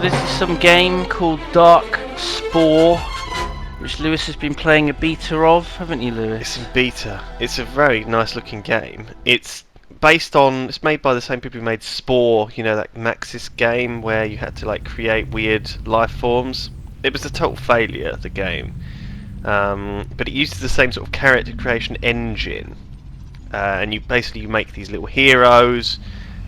So this is some game called Darkspore, which Lewis has been playing a beta of, haven't you, Lewis? It's in beta. It's a very nice looking game. It's it's made by the same people who made Spore, you know, that Maxis game where you had to like create weird life forms. It was a total failure, the game. But it uses the same sort of character creation engine. And you make these little heroes,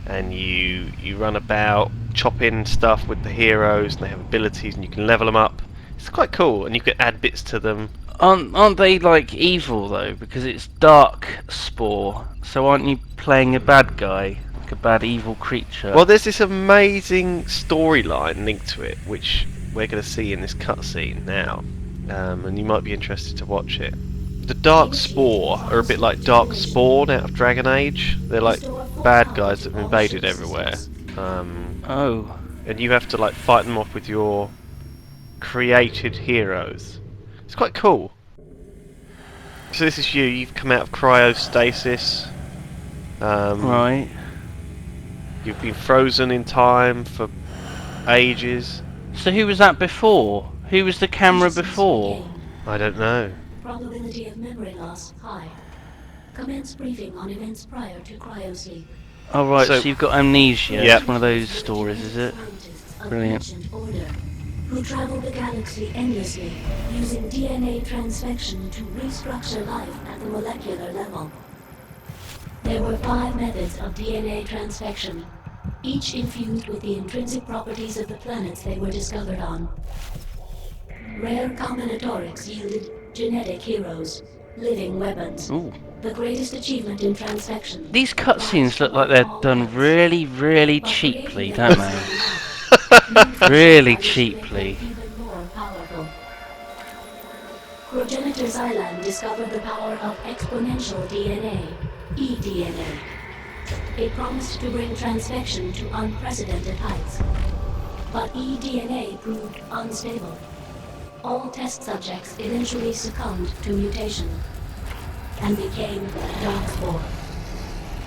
and you run about chopping stuff with the heroes, and they have abilities, and you can level them up. It's quite cool, and you can add bits to them. Aren't they like evil though? Because it's Darkspore. So aren't you playing a bad guy, like a bad evil creature? Well, there's this amazing storyline linked to it, which we're going to see in this cutscene now, and you might be interested to watch it. The Darkspore are a bit like Darkspawn out of Dragon Age. They're like bad guys that have invaded everywhere. Oh. And you have to like fight them off with your created heroes. It's quite cool. So this is you. You've come out of cryostasis. Right. You've been frozen in time for ages. So who was that before? Who was the camera before? I don't know. Probability of memory loss high. Commence briefing on events prior to cryosleep. Oh right, so So- you've got amnesia. Yep. It's one of those stories, is it? Scientists of Brilliant. ancient order, who travel the galaxy endlessly, using DNA transfection to restructure life at the molecular level. There were 5 methods of DNA transfection, each infused with the intrinsic properties of the planets they were discovered on. Rare combinatorics yielded genetic heroes, living weapons. Ooh. The greatest achievement in transfection. These cutscenes look like they're done really, really cheaply, don't they? Really cheaply. Even more powerful. Progenitor Xylan discovered the power of exponential DNA, eDNA. It promised to bring transfection to unprecedented heights. But eDNA proved unstable. All test subjects eventually succumbed to mutation and became Darkspore.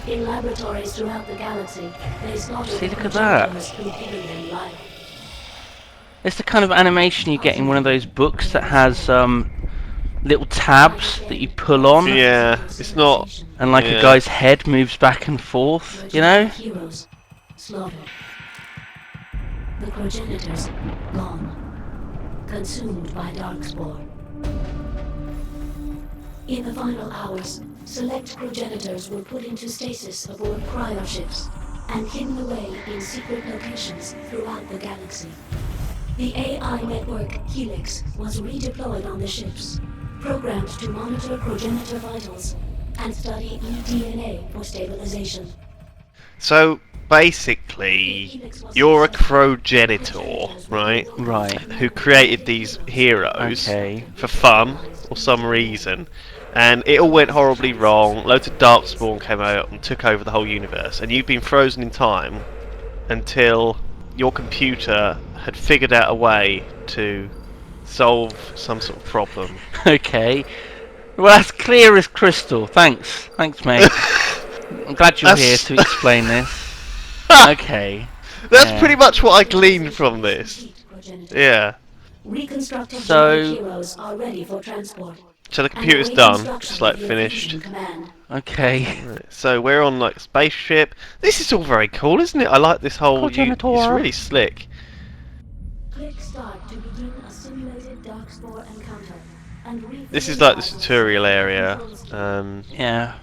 In laboratories throughout the galaxy, they slaughtered See, look at that. progenitors who'd given them life. It's the kind of animation you get in one of those books that has little tabs that you pull on, Yeah, it's not. and like Yeah. a guy's head moves back and forth, you know? Heroes slaughtered. The progenitors gone. Consumed by Darkspore. In the final hours, select progenitors were put into stasis aboard cryoships and hidden away in secret locations throughout the galaxy. The AI network Helix was redeployed on the ships, programmed to monitor progenitor vitals and study eDNA for stabilization. So basically, you're a progenitor, right? Right. Who created these heroes Okay. for fun or some reason, and it all went horribly wrong. Loads of Darkspawn came out and took over the whole universe, and you've been frozen in time until your computer had figured out a way to solve some sort of problem. Okay. Well, that's clear as crystal. Thanks. Thanks, mate. I'm glad you're here That's- to explain this. Okay. That's Yeah. pretty much what I gleaned from this. Yeah. Reconstructed So- genetic heroes are ready for transport. So the and computer's await done. instruction It's like of your finished. fusion command. Okay. Right, so we're on like a spaceship. This is all very cool, isn't it? I like this whole. It's Progenitor. really slick. Click start to begin a simulated Darkspore encounter. And This is like the tutorial area. Yeah.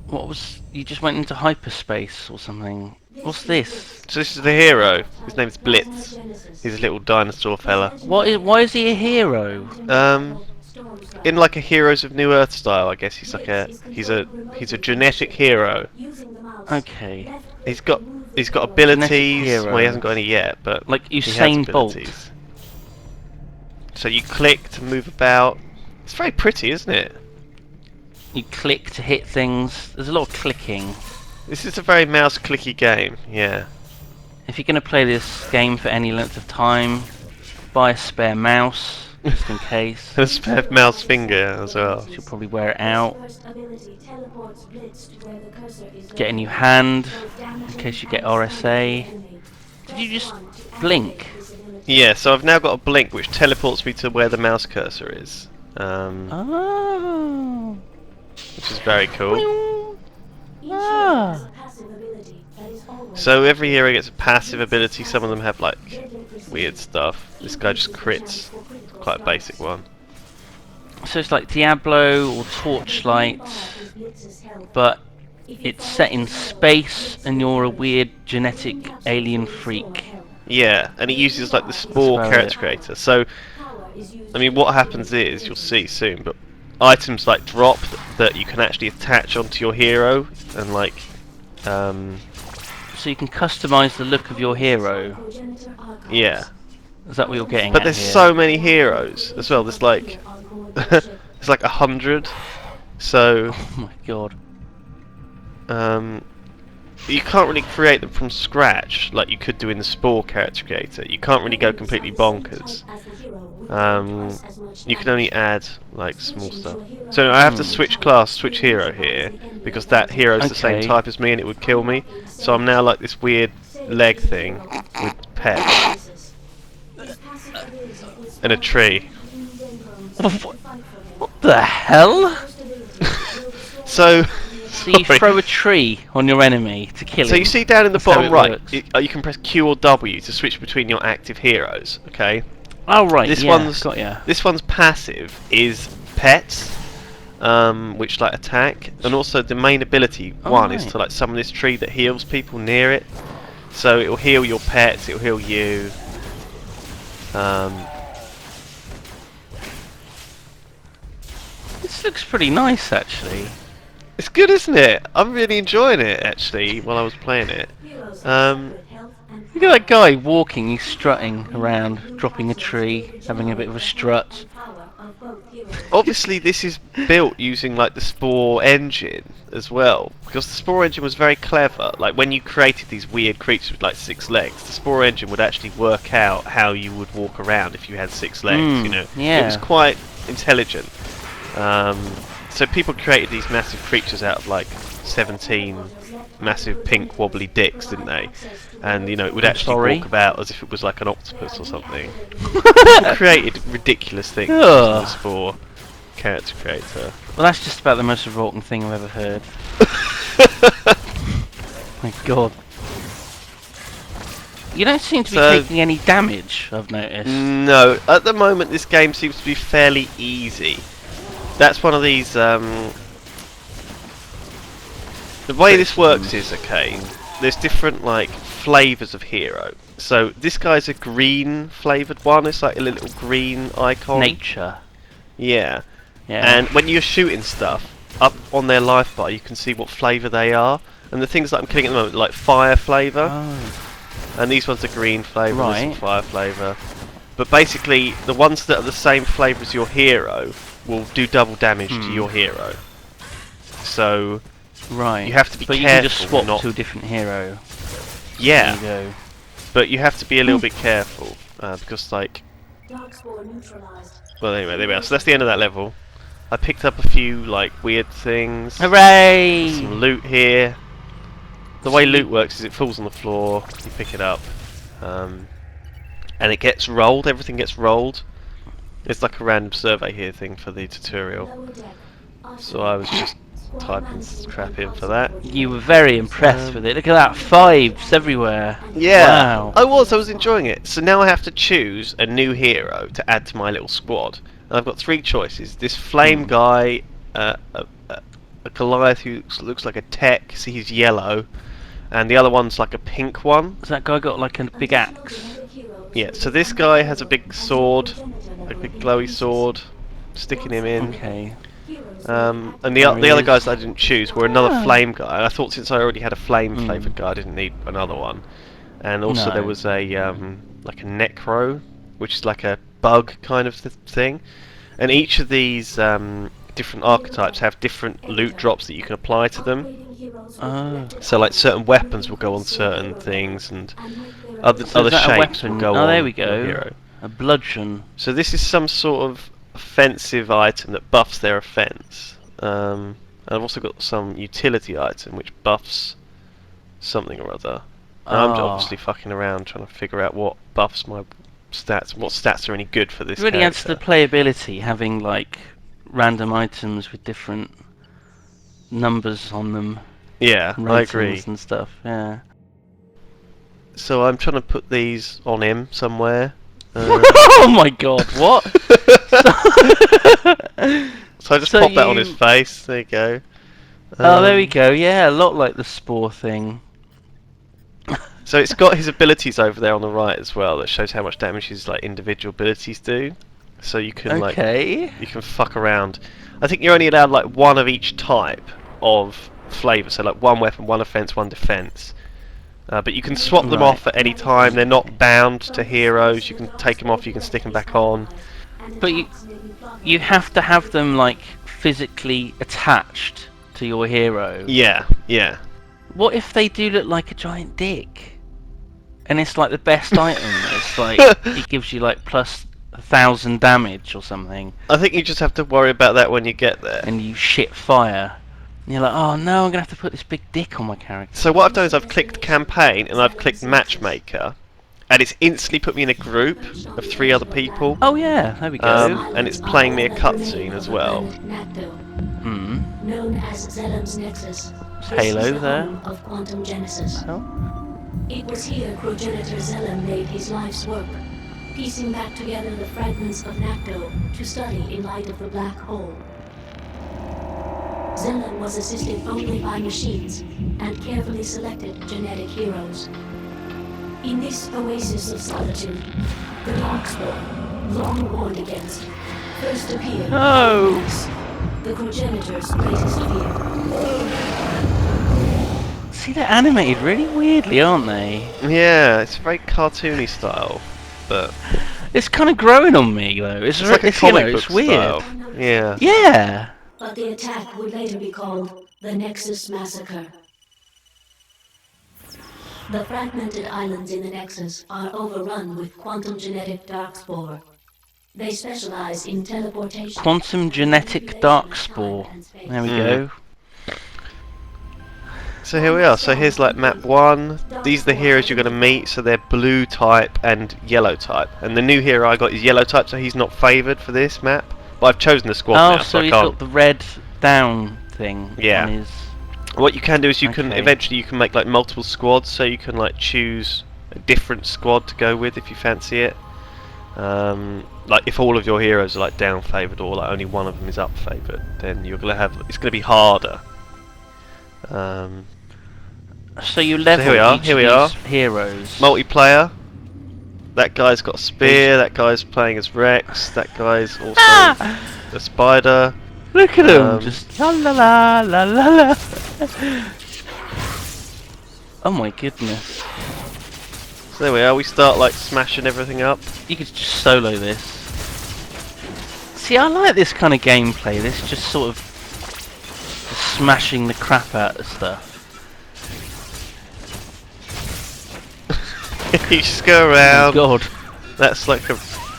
What was... You just went into hyperspace or something. What's this? So this is the hero. His name's Blitz. He's a little dinosaur fella. Why is he a hero? In like a Heroes of New Earth style, I guess he's like he's a genetic hero. Okay. He's got abilities. hero. Well, he hasn't got any yet, but Like he has Usain Bolt. abilities. So you click to move about. It's very pretty, isn't it? You click to hit things. There's a lot of clicking. This is a very mouse clicky game. Yeah. If you're going to play this game for any length of time, buy a spare mouse, just in case. A spare mouse finger as well. You'll probably wear it out. Get a new hand in case you get RSA. Did you just blink? Yeah, so I've now got a blink which teleports me to where the mouse cursor is, Oh. which is very cool. Ah. So every hero gets a passive ability. Some of them have like weird stuff. This guy just crits. Quite a basic one. So it's like Diablo or Torchlight, but it's set in space and you're a weird genetic alien freak. Yeah, and it uses like the Spore about character it. creator. So, I mean, what happens is, you'll see soon, but items like drop that you can actually attach onto your hero, and like, So you can customize the look of your hero. yeah. Is that what you're getting But at there's here? so many heroes as well. There's like, there's like 100. So, Oh my god. you can't really create them from scratch like you could do in the Spore character creator. You can't really go completely bonkers. You can only add like small stuff. So I have to switch class, switch hero here, because that hero's the same Okay. type as me and it would kill me. So I'm now like this weird leg thing with pets and a tree. What the hell? So So you sorry. throw a tree on your enemy to kill him. So you see down in the That's how bottom it right, works. you can press Q or W to switch between your active heroes. Okay. Oh right, This yeah, one's got ya. this one's passive is pets, which like attack, and also the main ability one is right. to like summon this tree that heals people near it. So it'll heal your pets, it'll heal you. This looks pretty nice actually. It's good, isn't it? I'm really enjoying it actually while I was playing it. Look at that guy walking, he's strutting around, dropping a tree, having a bit of a strut. Obviously this is built using like the Spore engine as well, because the Spore engine was very clever. Like when you created these weird creatures with like 6 legs, the Spore engine would actually work out how you would walk around if you had 6 legs, you know. yeah. It was quite intelligent. So people created these massive creatures out of like 17 massive pink wobbly dicks, didn't they? And you know, it would actually walk about as if it was like an octopus or something. People created ridiculous things in Ugh. the Spore character creator. Well, that's just about the most revolting thing I've ever heard. My god. You don't seem to be So- taking any damage, I've noticed. No, at the moment this game seems to be fairly easy. That's one of these, the way this works is, okay, there's different, like, flavours of hero. So, this guy's a green flavoured one, it's like a little green icon. Nature. Yeah. Yeah. And when you're shooting stuff, up on their life bar you can see what flavour they are. And the things that I'm killing at the moment are like fire flavour. Oh. And these ones are green flavour, and Right. some fire flavour. But basically, the ones that are the same flavour as your hero will do double damage to your hero. So, Right. you have to be but you can just careful swap not- to a different hero. yeah, There you go. but you have to be a little bit careful, because like, Darkspore neutralized. well anyway, there we are. So that's the end of that level. I picked up a few, like, weird things. Hooray! Some loot here. The way loot works is it falls on the floor, you pick it up, and it gets rolled, everything gets rolled. It's like a random survey here thing for the tutorial. Lower deck. So I was just typing crap in for that. You were very impressed with it. Look at that, 5s everywhere. Yeah, Wow. I was enjoying it. So now I have to choose a new hero to add to my little squad. And I've got 3 choices. This flame guy, a Goliath who looks like a tech, see he's yellow, and the other one's like a pink one. Has that guy got like a big axe? Yeah, so this guy has a big sword, a big glowy sword, sticking him in. Okay. And the There he other is. guys I didn't choose were another Ah. flame guy. I thought since I already had a flame flavoured guy, I didn't need another one. And also there No. was a like a necro, which is like a bug kind of thing. And each of these different archetypes have different loot drops that you can apply to them. Oh. So like certain weapons will go on certain things, and other So is that a shapes will weapon? go on. Oh, there we your go. hero. A bludgeon. So this is some sort of offensive item that buffs their offense. I've also got some utility item which buffs something or other. And I'm Oh. obviously fucking around trying to figure out what buffs my stats, what stats are any good for this It really adds to the character. playability, having like random items with different numbers on them, Yeah, I agree. ratings and stuff. Yeah. So I'm trying to put these on him somewhere. Oh my god! What? So I just So pop that on his you- face. There you go. Oh, there we Um, go. Yeah, a lot like the spore thing. So it's got his abilities over there on the right as well. That shows how much damage his like individual abilities do. So you can Okay. you can fuck around. I think you're only allowed like one of each type of flavour. So like one weapon, one offence, one defence. But you can swap them Right. off at any time. They're not bound to heroes. You can take them off. You can stick them back on. But you have to have them like physically attached to your hero. Yeah, yeah. What if they do look like a giant dick? And it's like the best item. It's like it gives you like plus 1,000 damage or something, I think you just have to worry about that when you get there. and you shit fire. And you're like, oh no, I'm gonna have to put this big dick on my character. So what I've done is I've clicked campaign and I've clicked matchmaker, and it's instantly put me in a group of 3 other people. Oh yeah, there we go. And it's playing me a cutscene as well. Hmm. Known as Zelem's Nexus. It's This Halo is the there. home of quantum genesis. Oh. It was here progenitor Zelem made his life's work, piecing back together the fragments of Nacto to study in light of the black hole. Zelem was assisted only by machines and carefully selected genetic heroes. In this oasis of solitude, the Darkspore, long warned against, first appeared. No. as the progenitor's greatest fear. See, they're animated really weirdly, aren't they? Yeah, it's very cartoony style, but It's kind of growing on me though. It's it's like a it's, you know, comic book it's weird. style. Yeah. Yeah. But the attack would later be called the Nexus Massacre. The fragmented islands in the Nexus are overrun with quantum genetic Darkspore. They specialize in teleportation. Quantum genetic Darkspore. There we go. So here we are. So here's like map 1. These are the heroes you're going to meet. So they're blue type and yellow type. And the new hero I got is yellow type, so he's not favoured for this map. But I've chosen the squad Oh, now, so I he's can't. got the red down thing. Yeah. On his... What you can do is you can Okay. eventually you can make like multiple squads, so you can like choose a different squad to go with if you fancy it. Like if all of your heroes are like down favoured or like only one of them is up favoured, then you're gonna have it's gonna be harder. So you level here we are, each here we of these are. heroes. Multiplayer. That guy's got a spear. That guy's playing as Rex. That guy's also a spider. Look at him, Um, just la la la la la la. Oh my goodness! So there we are. We start like smashing everything up. You could just solo this. See, I like this kind of gameplay. This just sort of just smashing the crap out of stuff. You just go Oh around. God, That's like a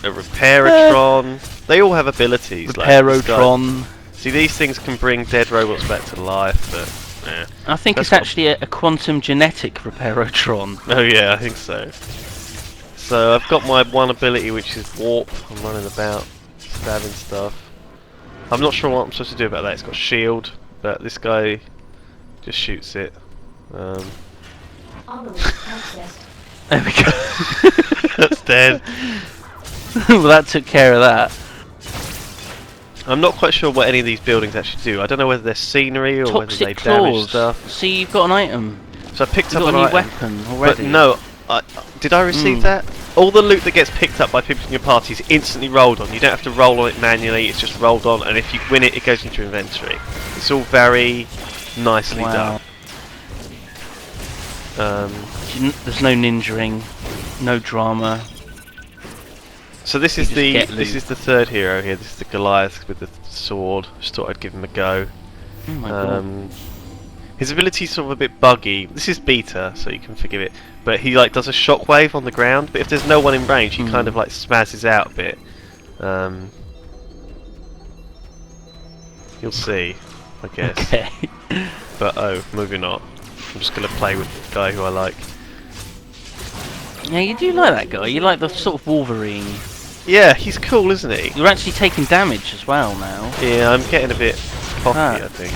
Repairotron. They all have abilities. like this guy. Repairotron. See, these things can bring dead robots back to life, but yeah. I think That's it's not- actually a quantum genetic Repairotron. Oh yeah, I think so. So I've got my one ability, which is warp. I'm running about, stabbing stuff. I'm not sure what I'm supposed to do about that. It's got shield, but this guy just shoots it. There we go. That's dead. Well, that took care of that. I'm not quite sure what any of these buildings actually do. I don't know whether they're scenery or whether they Toxic damage claws. stuff. See, you've got an item. So I picked You've up got an a new item. weapon But already. no, did I receive that? All the loot that gets picked up by people in your party is instantly rolled on. You don't have to roll on it manually, it's just rolled on, and if you win it, it goes into your inventory. It's all very nicely Wow. done. There's no ninjaing, no drama. So this You is just the get this loot. is the third hero here. This is the Goliath with the sword. Just thought I'd give him a go. Oh my god. His ability's sort of a bit buggy. This is beta, so you can forgive it. But he like does a shockwave on the ground. But if there's no one in range, he kind of like spazzes out a bit. You'll see, I guess. Okay. But moving on. I'm just going to play with the guy who I like. Yeah, you do like that guy. You like the sort of Wolverine. Yeah, he's cool, isn't he? You're actually taking damage as well now. Yeah, I'm getting a bit cocky, Ah. I think.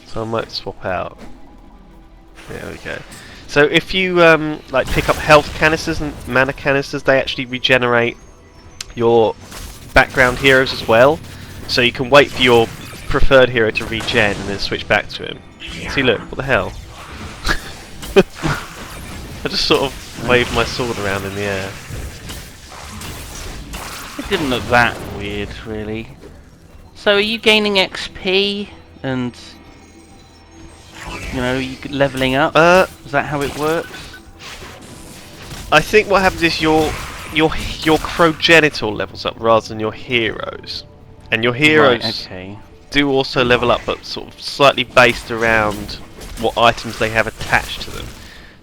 So I might swap out. There we go. So if you like pick up health canisters and mana canisters, they actually regenerate your background heroes as well. So you can wait for your preferred hero to regen and then switch back to him. See, look, what the hell? I just sort of waved my sword around in the air. It didn't look that weird, really. So are you gaining XP and, you know, you leveling up? Is that how it works? I think what happens is your progenitor levels up rather than your heroes, and your heroes Right, okay. do also level up, but sort of slightly based around what items they have attached to them.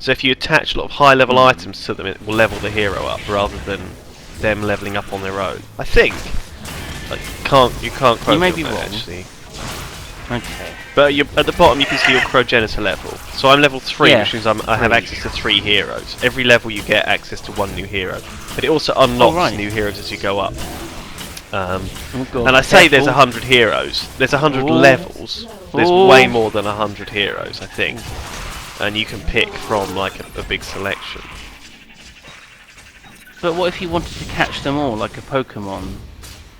So if you attach a lot of high-level items to them, it will level the hero up rather than them leveling up on their own. I think. Like, you can't quote You may me be on that, wrong. actually. Okay. But at the bottom you can see your progenitor level. So I'm level 3, Yeah, which means I have 3. access to 3 heroes. Every level you get access to 1 new hero. But it also unlocks right. new heroes as you go up. Oh God, And I say there's careful. 100 heroes. There's 100 Ooh. levels. There's Ooh. way more than 100 heroes, I think. And you can pick from like a big selection. But what if you wanted to catch them all, like a Pokemon?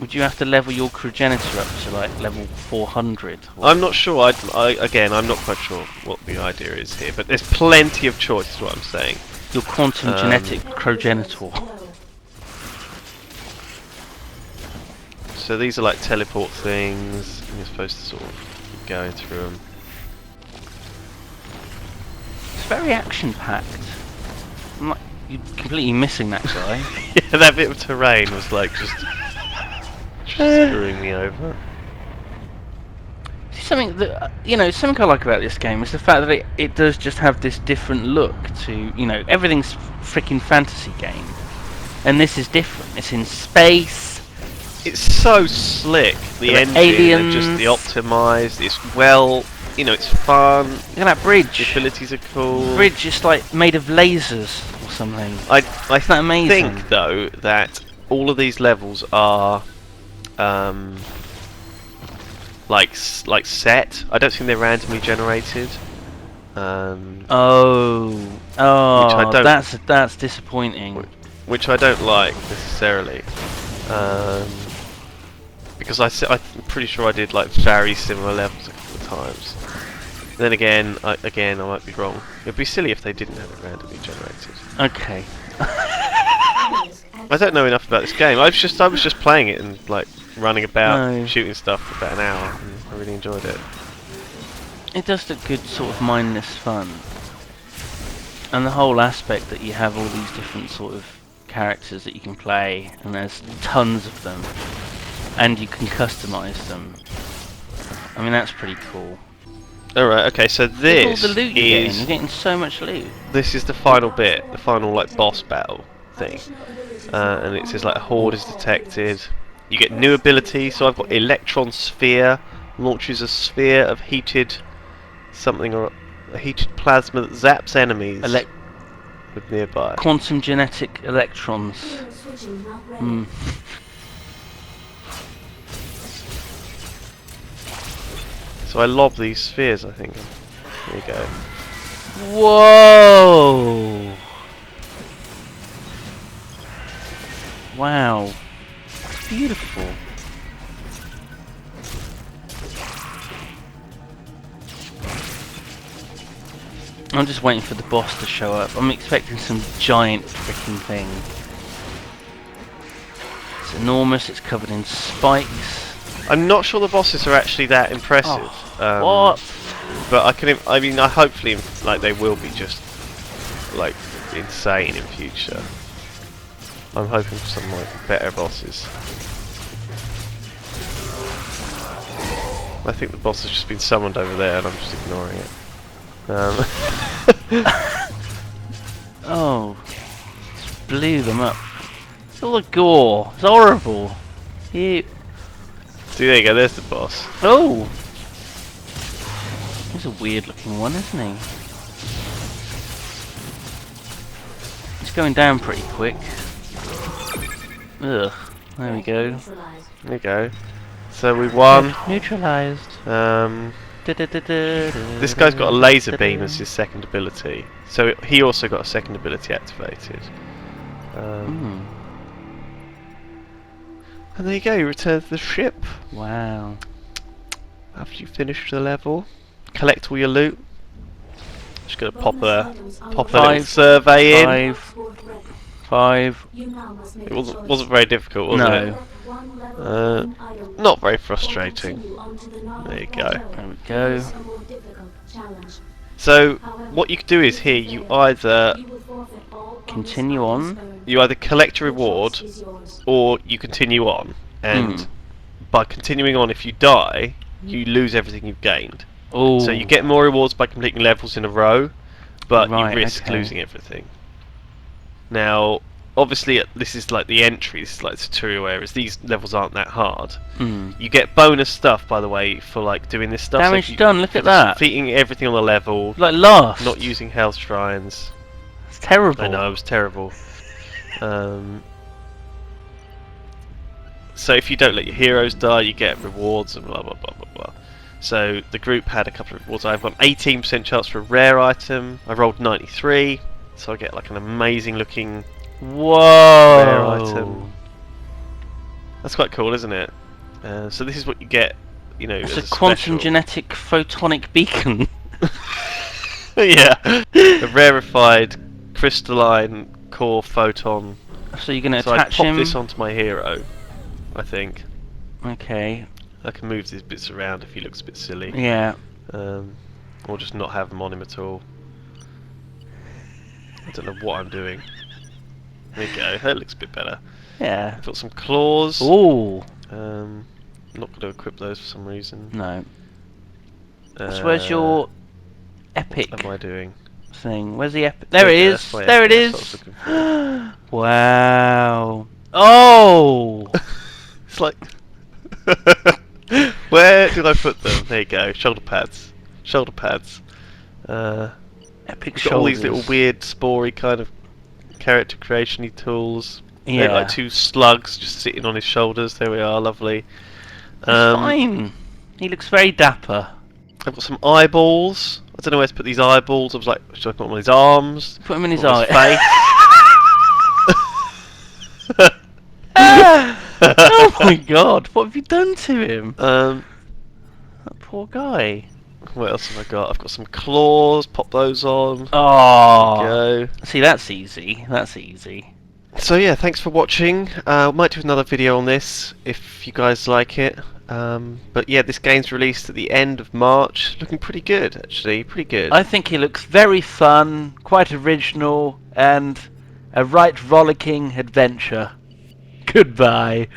Would you have to level your progenitor up to like level 400? I'm not sure. Again, I'm not quite sure what the idea is here. But there's plenty of choice, is what I'm saying. Your quantum genetic progenitor. So these are like teleport things. You're supposed to sort of keep going through them. It's very action-packed. I'm like, you're completely missing that guy. Yeah, that bit of terrain was like just screwing me over. See, something that something I like about this game is the fact that it does just have this different look to, everything's freaking fantasy game, and this is different. It's in space. It's so slick. The There are engine and just the aliens. optimized. It's well, it's fun. Look at that The bridge. abilities are cool. Bridge is like made of lasers or something. I Isn't that amazing? think though that all of these levels are like set. I don't think they're randomly generated. Oh, I don't- that's disappointing. Which I don't like necessarily. Because I'm pretty sure I did like very similar levels a couple of times. Then again, I might be wrong. It'd be silly if they didn't have it randomly generated. Okay. I don't know enough about this game. I was just playing it and like running about, No. shooting stuff for about an hour, and I really enjoyed it. It does look good, sort of mindless fun. And the whole aspect that you have all these different sort of characters that you can play, and there's tons of them, and you can customize them. I mean, that's pretty cool. Alright, okay, so Look at all this the loot you're getting. is You're getting so much loot. this is the final bit, the final like boss battle thing. And it says like a horde is detected. You get new ability, so I've got Electron Sphere, launches a sphere of heated something or a heated plasma that zaps enemies with nearby. Quantum genetic electrons. Hmm. So I lob these spheres, I think. There you go. Whoa! Wow. Beautiful. I'm just waiting for the boss to show up. I'm expecting some giant freaking thing. It's enormous, it's covered in spikes. I'm not sure the bosses are actually that impressive. What? But I hopefully like they will be just like insane in future. I'm hoping for some like better bosses. I think the boss has just been summoned over there and I'm just ignoring it. Oh. Just blew them up. It's all the gore. It's horrible. Ew. See, there you go, there's the boss. Oh! He's a weird looking one, isn't he? It's going down pretty quick. Ugh. There we go. Neutralized. There you go. So we won. Neutralized. This guy's got a laser beam as his second ability, so he also got a second ability activated. And there you go, you return to the ship Wow. after you finish the level. Collect all your loot. Just gonna pop a little survey in. 5. It wasn't very difficult, was No. it? Not very frustrating. There you go. There we go. So what you can do is here you either Continue on. collect a reward or you continue on, and by continuing on, if you die, you lose everything you've gained. Oh. So you get more rewards by completing levels in a row, but Right, you risk okay. losing everything. Now, obviously, this is like the entry, this is like the tutorial areas. These levels aren't that hard. You get bonus stuff, by the way, for like doing this stuff. Damage so if done, look at that. Defeating everything on the level, Like last. not using health shrines. It's terrible. I know, it was terrible. So if you don't let your heroes die, you get rewards and blah blah blah blah blah. So the group had a couple of rewards. I've got an 18% chance for a rare item. I rolled 93, so I get like an amazing looking Whoa. rare item. That's quite cool, isn't it? So this is what you get, you know, It's as a a quantum special. genetic photonic beacon. Yeah, a rarefied crystalline core photon. So you're gonna So I attach pop him. this onto my hero, I think. Okay. I can move these bits around if he looks a bit silly. Yeah. Or just not have them on him at all. I don't know what I'm doing. There you go, that looks a bit better. Yeah. I've got some claws. Ooh. I'm not going to equip those for some reason. No. So where's your epic What am I doing? thing? Where's the epic? There it Yeah, is. that's my There it epic, that's is. what I was looking Wow. Oh. It's like... Where did I put them? There you go, shoulder pads. Shoulder pads. Epic Got all these shoulders. little weird, spory kind of character creation-y tools. Yeah. They're like two slugs just sitting on his shoulders. There we are, lovely. He's fine. He looks very dapper. I've got some eyeballs. I don't know where to put these eyeballs. I was like, should I put them on his arms? Put him in his Or eye. face? Oh my god, what have you done to him? That poor guy. What else have I got? I've got some claws. Pop those on. Oh. Go. See, that's easy. That's easy. So yeah, thanks for watching. Might do another video on this if you guys like it. But yeah, this game's released at the end of March. Looking pretty good, actually. Pretty good. I think he looks very fun, quite original, and a right rollicking adventure. Goodbye.